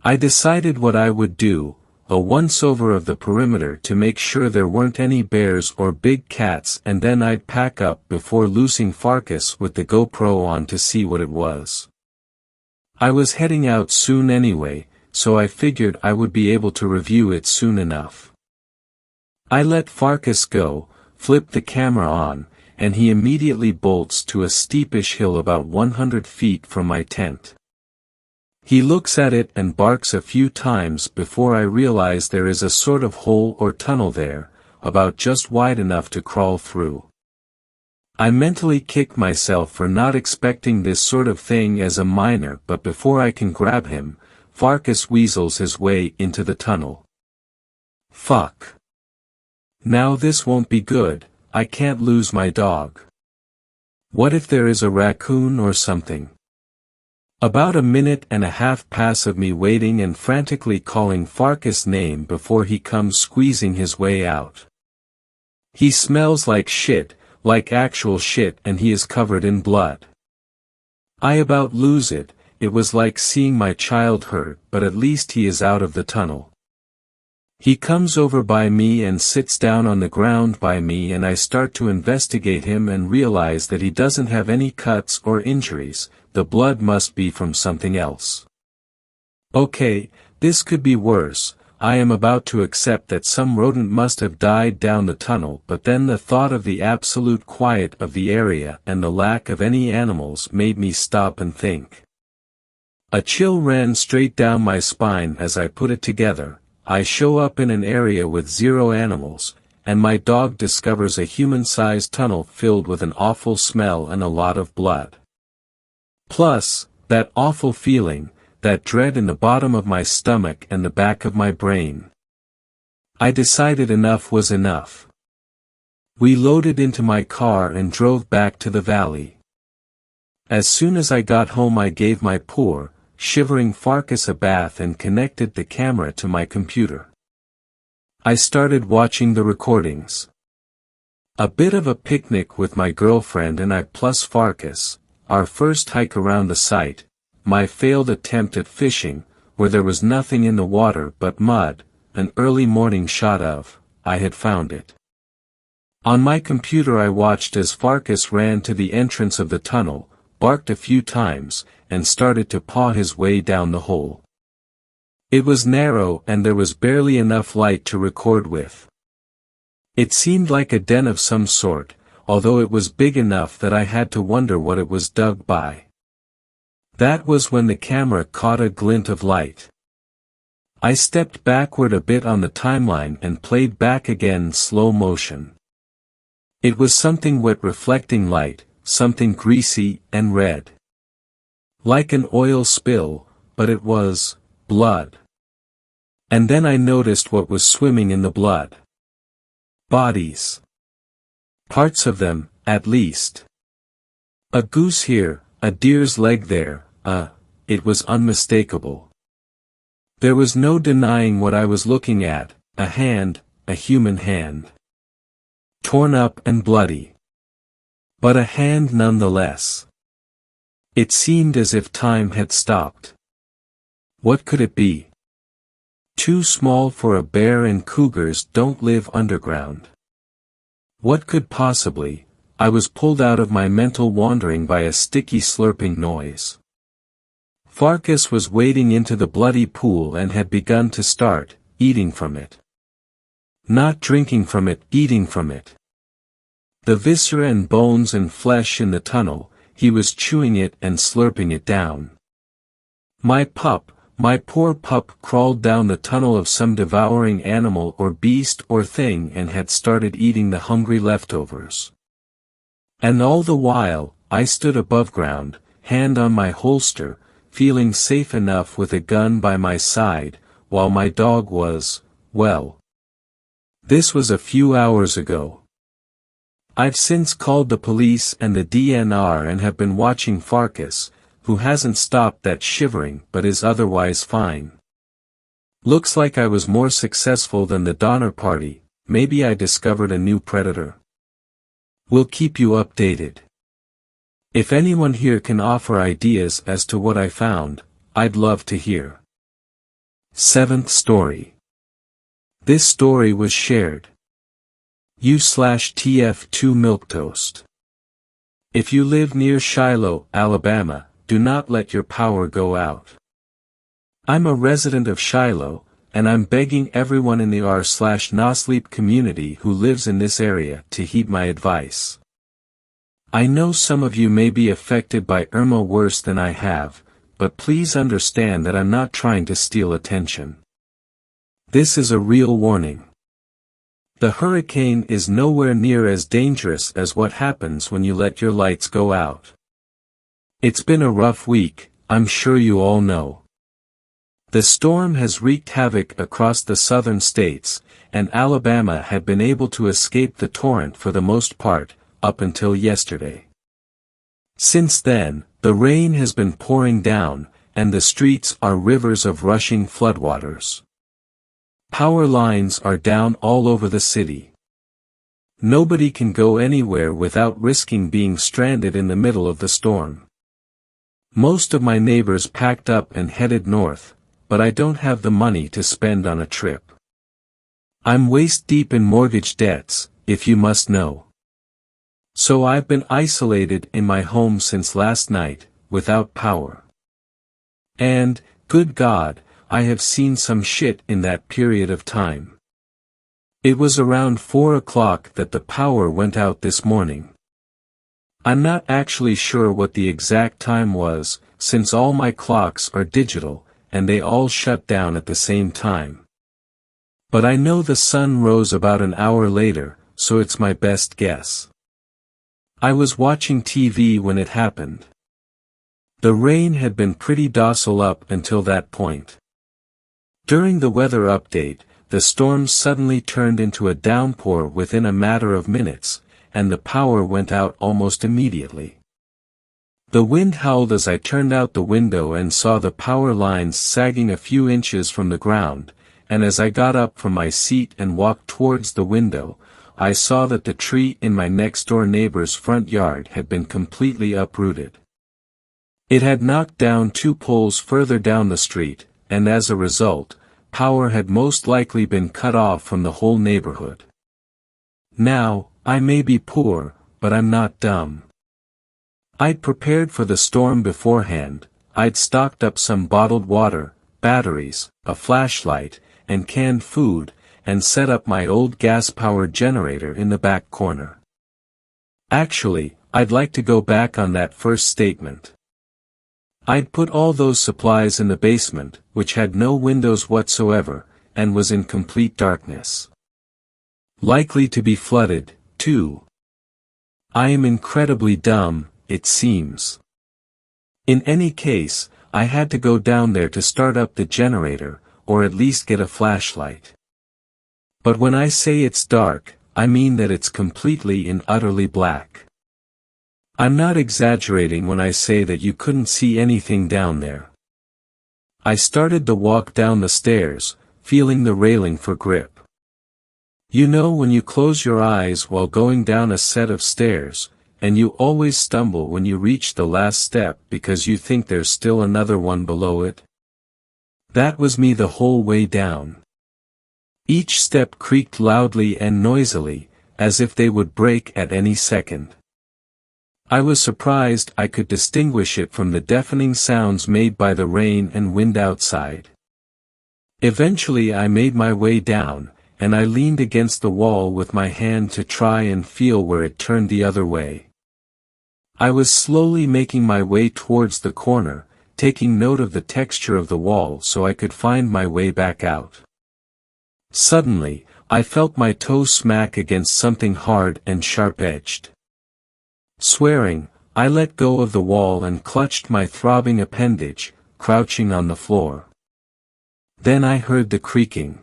I decided what I would do, a once-over of the perimeter to make sure there weren't any bears or big cats, and then I'd pack up before loosing Farkas with the GoPro on to see what it was. I was heading out soon anyway, so I figured I would be able to review it soon enough. I let Farkas go, flip the camera on, and he immediately bolts to a steepish hill about 100 feet from my tent. He looks at it and barks a few times before I realize there is a sort of hole or tunnel there, about just wide enough to crawl through. I mentally kick myself for not expecting this sort of thing as a miner, but before I can grab him, Farkas weasels his way into the tunnel. Fuck. Now this won't be good, I can't lose my dog. What if there is a raccoon or something? About a minute and a half pass of me waiting and frantically calling Farkas' name before he comes squeezing his way out. He smells like shit, like actual shit, and he is covered in blood. I about lose it. It was like seeing my child hurt, but at least he is out of the tunnel. He comes over by me and sits down on the ground by me, and I start to investigate him and realize that he doesn't have any cuts or injuries. The blood must be from something else. Okay, this could be worse. I am about to accept that some rodent must have died down the tunnel, but then the thought of the absolute quiet of the area and the lack of any animals made me stop and think. A chill ran straight down my spine as I put it together. I show up in an area with 0 animals, and my dog discovers a human-sized tunnel filled with an awful smell and a lot of blood. Plus, that awful feeling, that dread in the bottom of my stomach and the back of my brain. I decided enough was enough. We loaded into my car and drove back to the valley. As soon as I got home I gave my poor, shivering Farkas a bath and connected the camera to my computer. I started watching the recordings. A bit of a picnic with my girlfriend and I plus Farkas, our first hike around the site, my failed attempt at fishing, where there was nothing in the water but mud, an early morning shot of, I had found it. On my computer I watched as Farkas ran to the entrance of the tunnel, barked a few times, and started to paw his way down the hole. It was narrow and there was barely enough light to record with. It seemed like a den of some sort, although it was big enough that I had to wonder what it was dug by. That was when the camera caught a glint of light. I stepped backward a bit on the timeline and played back again slow motion. It was something wet reflecting light, something greasy and red. Like an oil spill, but it was blood. And then I noticed what was swimming in the blood. Bodies. Parts of them, at least. A goose here, a deer's leg there, it was unmistakable. There was no denying what I was looking at, a hand, a human hand. Torn up and bloody. But a hand nonetheless. It seemed as if time had stopped. What could it be? Too small for a bear, and cougars don't live underground. What could possibly? I was pulled out of my mental wandering by a sticky slurping noise. Farkas was wading into the bloody pool and had begun to start eating from it. Not drinking from it, eating from it. The viscera and bones and flesh in the tunnel, he was chewing it and slurping it down. My poor pup crawled down the tunnel of some devouring animal or beast or thing and had started eating the hungry leftovers. And all the while, I stood above ground, hand on my holster, feeling safe enough with a gun by my side, while my dog was, well. This was a few hours ago. I've since called the police and the DNR and have been watching Farkas, who hasn't stopped that shivering but is otherwise fine. Looks like I was more successful than the Donner Party. Maybe I discovered a new predator. We'll keep you updated. If anyone here can offer ideas as to what I found, I'd love to hear. 7th story. This story was shared. U/TF2 Milktoast. If you live near Shiloh, Alabama, do not let your power go out. I'm a resident of Shiloh, and I'm begging everyone in the r/Nosleep community who lives in this area to heed my advice. I know some of you may be affected by Irma worse than I have, but please understand that I'm not trying to steal attention. This is a real warning. The hurricane is nowhere near as dangerous as what happens when you let your lights go out. It's been a rough week, I'm sure you all know. The storm has wreaked havoc across the southern states, and Alabama had been able to escape the torrent for the most part, up until yesterday. Since then, the rain has been pouring down, and the streets are rivers of rushing floodwaters. Power lines are down all over the city. Nobody can go anywhere without risking being stranded in the middle of the storm. Most of my neighbors packed up and headed north, but I don't have the money to spend on a trip. I'm waist deep in mortgage debts, if you must know. So I've been isolated in my home since last night, without power. And, good God, I have seen some shit in that period of time. It was around 4 o'clock that the power went out this morning. I'm not actually sure what the exact time was, since all my clocks are digital, and they all shut down at the same time. But I know the sun rose about an hour later, so it's my best guess. I was watching TV when it happened. The rain had been pretty docile up until that point. During the weather update, the storm suddenly turned into a downpour within a matter of minutes, and the power went out almost immediately. The wind howled as I turned out the window and saw the power lines sagging a few inches from the ground, and as I got up from my seat and walked towards the window, I saw that the tree in my next-door neighbor's front yard had been completely uprooted. It had knocked down 2 poles further down the street, and as a result, power had most likely been cut off from the whole neighborhood. Now, I may be poor, but I'm not dumb. I'd prepared for the storm beforehand. I'd stocked up some bottled water, batteries, a flashlight, and canned food, and set up my old gas-powered generator in the back corner. Actually, I'd like to go back on that first statement. I'd put all those supplies in the basement, which had no windows whatsoever, and was in complete darkness. Likely to be flooded, too. I am incredibly dumb, it seems. In any case, I had to go down there to start up the generator, or at least get a flashlight. But when I say it's dark, I mean that it's completely and utterly black. I'm not exaggerating when I say that you couldn't see anything down there. I started the walk down the stairs, feeling the railing for grip. You know when you close your eyes while going down a set of stairs, and you always stumble when you reach the last step because you think there's still another one below it? That was me the whole way down. Each step creaked loudly and noisily, as if they would break at any second. I was surprised I could distinguish it from the deafening sounds made by the rain and wind outside. Eventually I made my way down, and I leaned against the wall with my hand to try and feel where it turned the other way. I was slowly making my way towards the corner, taking note of the texture of the wall so I could find my way back out. Suddenly, I felt my toe smack against something hard and sharp-edged. Swearing, I let go of the wall and clutched my throbbing appendage, crouching on the floor. Then I heard the creaking.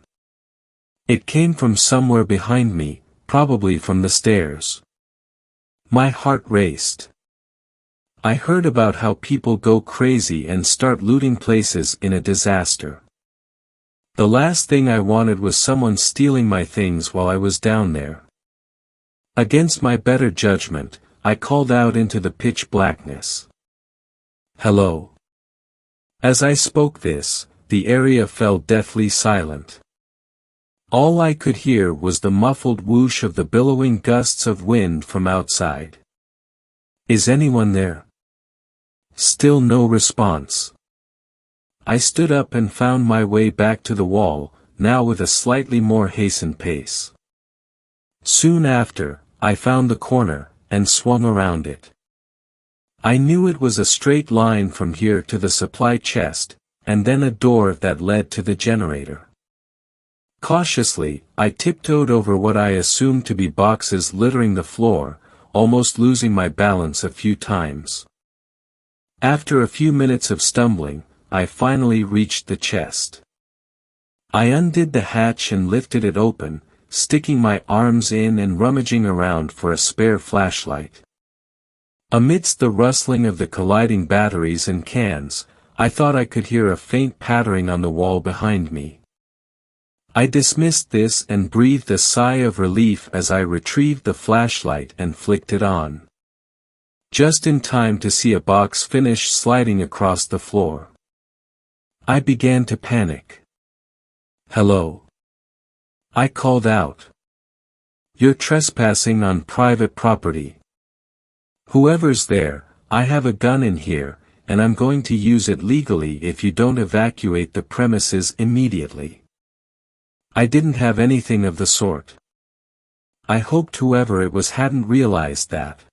It came from somewhere behind me, probably from the stairs. My heart raced. I heard about how people go crazy and start looting places in a disaster. The last thing I wanted was someone stealing my things while I was down there. Against my better judgment, I called out into the pitch blackness. "Hello." As I spoke this, the area fell deathly silent. All I could hear was the muffled whoosh of the billowing gusts of wind from outside. "Is anyone there?" Still no response. I stood up and found my way back to the wall, now with a slightly more hastened pace. Soon after, I found the corner, and swung around it. I knew it was a straight line from here to the supply chest, and then a door that led to the generator. Cautiously, I tiptoed over what I assumed to be boxes littering the floor, almost losing my balance a few times. After a few minutes of stumbling, I finally reached the chest. I undid the hatch and lifted it open, sticking my arms in and rummaging around for a spare flashlight. Amidst the rustling of the colliding batteries and cans, I thought I could hear a faint pattering on the wall behind me. I dismissed this and breathed a sigh of relief as I retrieved the flashlight and flicked it on. Just in time to see a box finish sliding across the floor. I began to panic. "Hello?" I called out. "You're trespassing on private property. Whoever's there, I have a gun in here, and I'm going to use it legally if you don't evacuate the premises immediately." I didn't have anything of the sort. I hoped whoever it was hadn't realized that.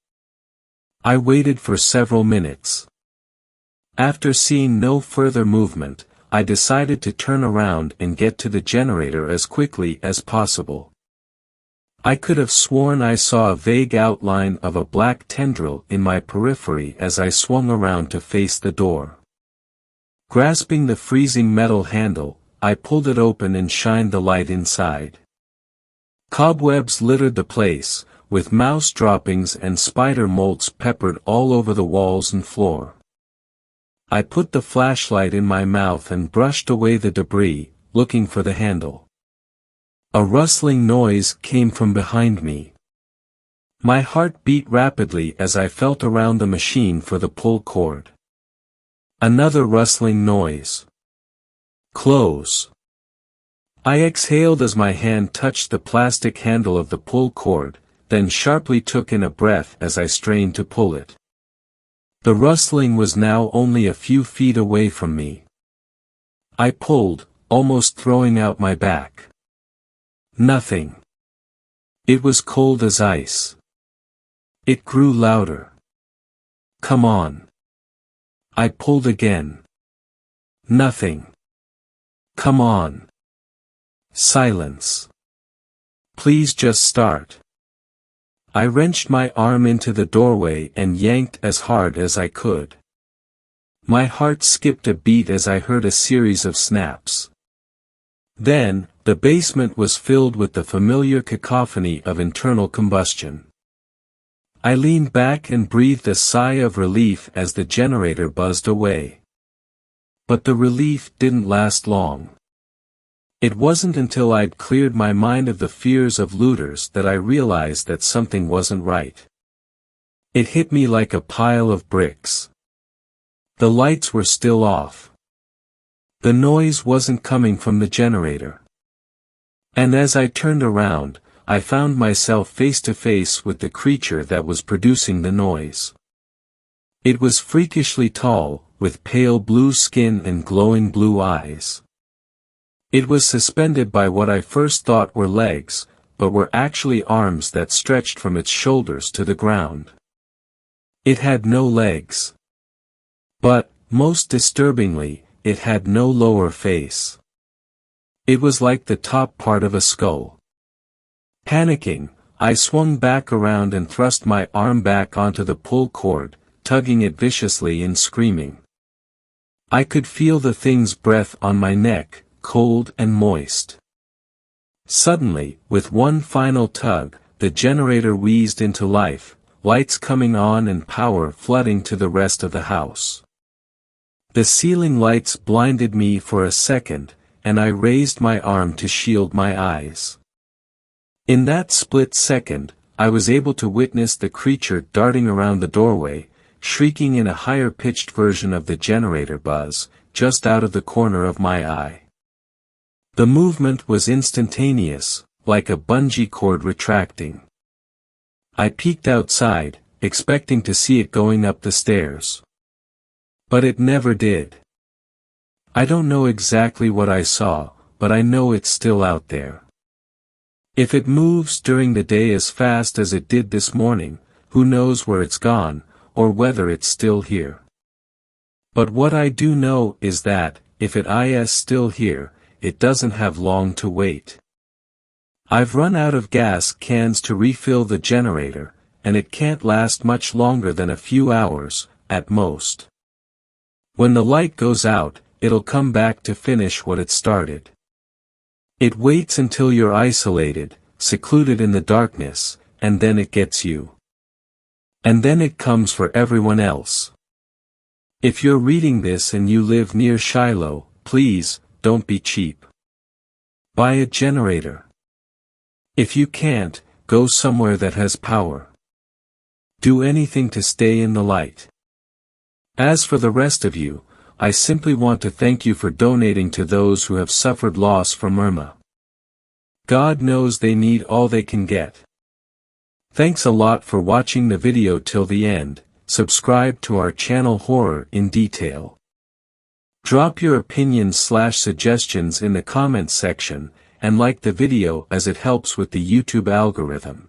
I waited for several minutes. After seeing no further movement, I decided to turn around and get to the generator as quickly as possible. I could have sworn I saw a vague outline of a black tendril in my periphery as I swung around to face the door. Grasping the freezing metal handle, I pulled it open and shined the light inside. Cobwebs littered the place, with mouse droppings and spider molts peppered all over the walls and floor. I put the flashlight in my mouth and brushed away the debris, looking for the handle. A rustling noise came from behind me. My heart beat rapidly as I felt around the machine for the pull cord. Another rustling noise. Close. I exhaled as my hand touched the plastic handle of the pull cord, then sharply took in a breath as I strained to pull it. The rustling was now only a few feet away from me. I pulled, almost throwing out my back. Nothing. It was cold as ice. It grew louder. "Come on." I pulled again. Nothing. "Come on." Silence. "Please just start." I wrenched my arm into the doorway and yanked as hard as I could. My heart skipped a beat as I heard a series of snaps. Then, the basement was filled with the familiar cacophony of internal combustion. I leaned back and breathed a sigh of relief as the generator buzzed away. But the relief didn't last long. It wasn't until I'd cleared my mind of the fears of looters that I realized that something wasn't right. It hit me like a pile of bricks. The lights were still off. The noise wasn't coming from the generator. And as I turned around, I found myself face to face with the creature that was producing the noise. It was freakishly tall, with pale blue skin and glowing blue eyes. It was suspended by what I first thought were legs, but were actually arms that stretched from its shoulders to the ground. It had no legs. But, most disturbingly, it had no lower face. It was like the top part of a skull. Panicking, I swung back around and thrust my arm back onto the pull cord, tugging it viciously and screaming. I could feel the thing's breath on my neck, cold and moist. Suddenly, with one final tug, the generator wheezed into life, lights coming on and power flooding to the rest of the house. The ceiling lights blinded me for a second, and I raised my arm to shield my eyes. In that split second, I was able to witness the creature darting around the doorway, shrieking in a higher-pitched version of the generator buzz, just out of the corner of my eye. The movement was instantaneous, like a bungee cord retracting. I peeked outside, expecting to see it going up the stairs. But it never did. I don't know exactly what I saw, but I know it's still out there. If it moves during the day as fast as it did this morning, who knows where it's gone, or whether it's still here. But what I do know is that, if it is still here, it doesn't have long to wait. I've run out of gas cans to refill the generator, and it can't last much longer than a few hours, at most. When the light goes out, it'll come back to finish what it started. It waits until you're isolated, secluded in the darkness, and then it gets you. And then it comes for everyone else. If you're reading this and you live near Shiloh, please, don't be cheap. Buy a generator. If you can't, go somewhere that has power. Do anything to stay in the light. As for the rest of you, I simply want to thank you for donating to those who have suffered loss from Irma. God knows they need all they can get. Thanks a lot for watching the video till the end. Subscribe to our channel Horror in Detail. Drop your opinions/suggestions in the comments section, and like the video as it helps with the YouTube algorithm.